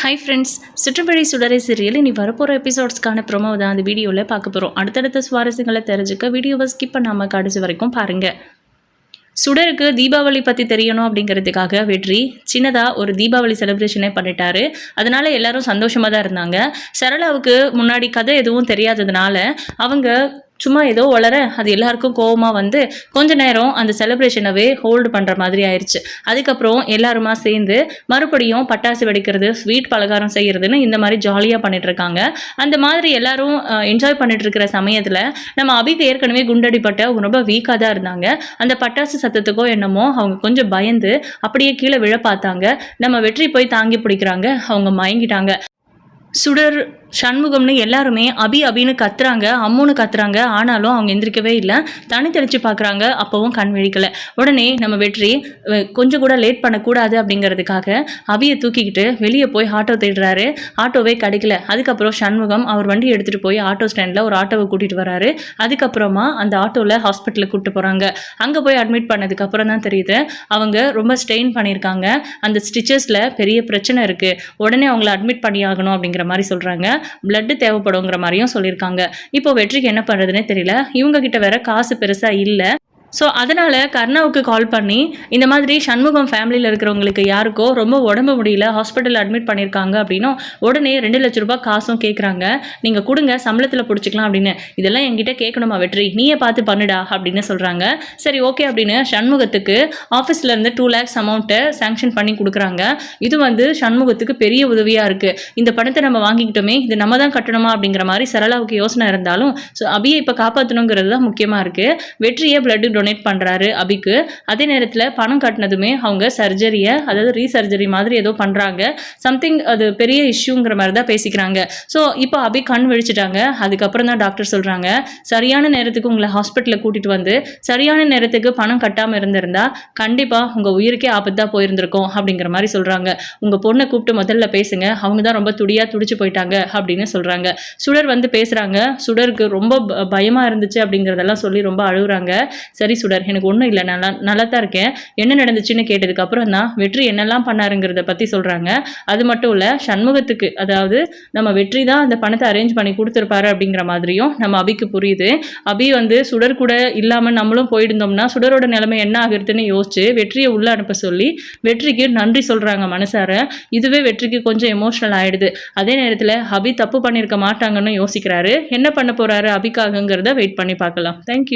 Hi friends, சுற்றுப்பழி சுடரை serial இனி வரப்போகிற எபிசோட்ஸ்க்கான ப்ரோமோ தான் அந்த வீடியோவில் பார்க்க போகிறோம். அடுத்தடுத்த சுவாரஸ்யங்களை தெரிஞ்சுக்க வீடியோவை ஸ்கிப் பண்ணாமல் கடைசி வரைக்கும் பாருங்கள். சுடருக்கு தீபாவளி பற்றி தெரியணும் அப்படிங்கிறதுக்காக வெற்றி சின்னதாக ஒரு தீபாவளி செலிப்ரேஷனே பண்ணிட்டாரு. அதனால் எல்லாரும் சந்தோஷமாக தான் இருந்தாங்க. சரளாவுக்கு முன்னாடி கதை எதுவும் தெரியாததுனால அவங்க சும்மா ஏதோ வளர அது எல்லாருக்கும் கோவமாக வந்து கொஞ்ச நேரம் அந்த செலிப்ரேஷனவே ஹோல்டு பண்ணுற மாதிரி ஆயிடுச்சு. அதுக்கப்புறம் எல்லாருமா சேர்ந்து மறுபடியும் பட்டாசு வெடிக்கிறது, ஸ்வீட் பலகாரம் செய்கிறதுன்னு இந்த மாதிரி ஜாலியாக பண்ணிட்டு இருக்காங்க. அந்த மாதிரி எல்லாரும் என்ஜாய் பண்ணிட்டு இருக்கிற சமயத்தில் நம்ம அபிக்கு ஏற்கனவே குண்டடிப்பட்ட ரொம்ப வீக்காக தான் இருந்தாங்க. அந்த பட்டாசு சத்தத்துக்கோ என்னமோ அவங்க கொஞ்சம் பயந்து அப்படியே கீழே விழ பார்த்தாங்க. நம்ம வெற்றி போய் தாங்கி பிடிக்கிறாங்க. அவங்க மயங்கிட்டாங்க. சுடர், சண்முகம்னு எல்லாருமே அபின்னு கத்துறாங்க, அம்முன்னு கத்துறாங்க. ஆனாலும் அவங்க எந்திரிக்கவே இல்லை. தனி தெளிச்சு பார்க்குறாங்க. அப்போவும் கண் விழிக்கலை. உடனே நம்ம வெற்றி கொஞ்சம் கூட லேட் பண்ணக்கூடாது அப்படிங்கிறதுக்காக அபியை தூக்கிக்கிட்டு வெளியே போய் ஆட்டோ தேடுறாரு. ஆட்டோவே கிடைக்கல. அதுக்கப்புறம் சண்முகம் அவர் வண்டி எடுத்துகிட்டு போய் ஆட்டோ ஸ்டாண்டில் ஒரு ஆட்டோவை கூட்டிகிட்டு வராரு. அதுக்கப்புறமா அந்த ஆட்டோவில் ஹாஸ்பிட்டலுக்கு கூப்பிட்டு போகிறாங்க. அங்கே போய் அட்மிட் பண்ணதுக்கப்புறம் தான் தெரியுது அவங்க ரொம்ப ஸ்ட்ரெயின் பண்ணியிருக்காங்க. அந்த ஸ்டிச்சஸில் பெரிய பிரச்சனை இருக்குது. உடனே அவங்கள அட்மிட் பண்ணி ஆகணும் அப்படிங்கிற மாதிரி சொல்கிறாங்க. பிளட் தேவைப்படுங்கிற மாதிரியும் சொல்லியிருக்காங்க. இப்போ வெற்றிக்கு என்ன பண்ணுறதுனே தெரியல. இவங்க கிட்ட வேற காசு பெருசாக இல்லை. ஸோ அதனால் கர்ணாவுக்கு கால் பண்ணி இந்த மாதிரி சண்முகம் ஃபேமிலியில் இருக்கிறவங்களுக்கு யாருக்கோ ரொம்ப உடம்பு முடியல, ஹாஸ்பிட்டலில் அட்மிட் பண்ணியிருக்காங்க அப்படின்னும் உடனே 2 லட்ச ரூபாய் காசும் கேட்குறாங்க. நீங்கள் கொடுங்க, சம்பளத்தில் பிடிச்சிக்கலாம் அப்படின்னு. இதெல்லாம் என்கிட்ட கேட்கணுமா வெற்றி, நீயே பார்த்து பண்ணுடா அப்படின்னு சொல்கிறாங்க. சரி ஓகே அப்படின்னு சண்முகத்துக்கு ஆஃபீஸ்லேருந்து 2 lakhs அமௌண்ட்டை சேங்ஷன் பண்ணி கொடுக்குறாங்க. இது வந்து சண்முகத்துக்கு பெரிய உதவியாக இருக்குது. இந்த பணத்தை நம்ம வாங்கிக்கிட்டோமே, இது நம்ம தான் கட்டணுமா அப்படிங்கிற மாதிரி சரளாவுக்கு யோசனை இருந்தாலும் ஸோ அபியை இப்போ காப்பாற்றணுங்கிறது தான் முக்கியமாக இருக்குது. வெற்றியை பிளட் டொனேட் பண்ணுறாரு அபிக்கு. அதே நேரத்தில் பணம் கட்டினதுமே அவங்க சர்ஜரியை, அதாவது ரீசர்ஜரி மாதிரி ஏதோ பண்ணுறாங்க. சம்திங் அது பெரிய இஷ்யூங்கிற மாதிரி தான் பேசிக்கிறாங்க. ஸோ இப்போ அபி கண் விழிச்சிட்டாங்க. அதுக்கப்புறம் தான் டாக்டர் சொல்கிறாங்க, சரியான நேரத்துக்கு உங்களை ஹாஸ்பிட்டலில் கூட்டிகிட்டு வந்து சரியான நேரத்துக்கு பணம் கட்டாமல் இருந்திருந்தா கண்டிப்பாக உங்கள் உயிருக்கே ஆபத்தாக போயிருந்திருக்கும் அப்படிங்கிற மாதிரி சொல்கிறாங்க. உங்கள் பொண்ணை கூப்பிட்டு முதல்ல பேசுங்க, அவங்க தான் ரொம்ப துடிச்சு போயிட்டாங்க அப்படின்னு சொல்கிறாங்க. சுடர் வந்து பேசுகிறாங்க. சுடருக்கு ரொம்ப பயமாக இருந்துச்சு அப்படிங்கிறதெல்லாம் சொல்லி ரொம்ப அழுகுறாங்க. சரி சுடர், எனக்கு ஒன்றும் இல்லை, நல்லா தான் இருக்கேன். என்ன நடந்துச்சுன்னு கேட்டதுக்கு அப்புறம் தான் வெற்றி என்னெல்லாம் பண்ணாருங்கிறத பற்றி சொல்கிறாங்க. அது மட்டும் இல்லை, சண்முகத்துக்கு, அதாவது நம்ம வெற்றி தான் அந்த பணத்தை அரேஞ்ச் பண்ணி கொடுத்துருப்பாரு அப்படிங்கிற மாதிரியும் நம்ம அபிக்கு புரியுது. அபி வந்து சுடர் கூட இல்லாமல் நம்மளும் போயிருந்தோம்னா சுடரோட நிலைமை என்ன ஆகுறதுன்னு யோசிச்சு வெற்றியை உள்ள அனுப்ப சொல்லி வெற்றிக்கு நன்றி சொல்கிறாங்க மனசார. இதுவே வெற்றிக்கு கொஞ்சம் எமோஷனல் ஆயிடுது. அதே நேரத்தில் அபி தப்பு பண்ணியிருக்க மாட்டாங்கன்னு யோசிக்கிறாரு. என்ன பண்ண போறாரு அபிக்காகங்கிறத வெயிட் பண்ணி பார்க்கலாம். தேங்க்யூ.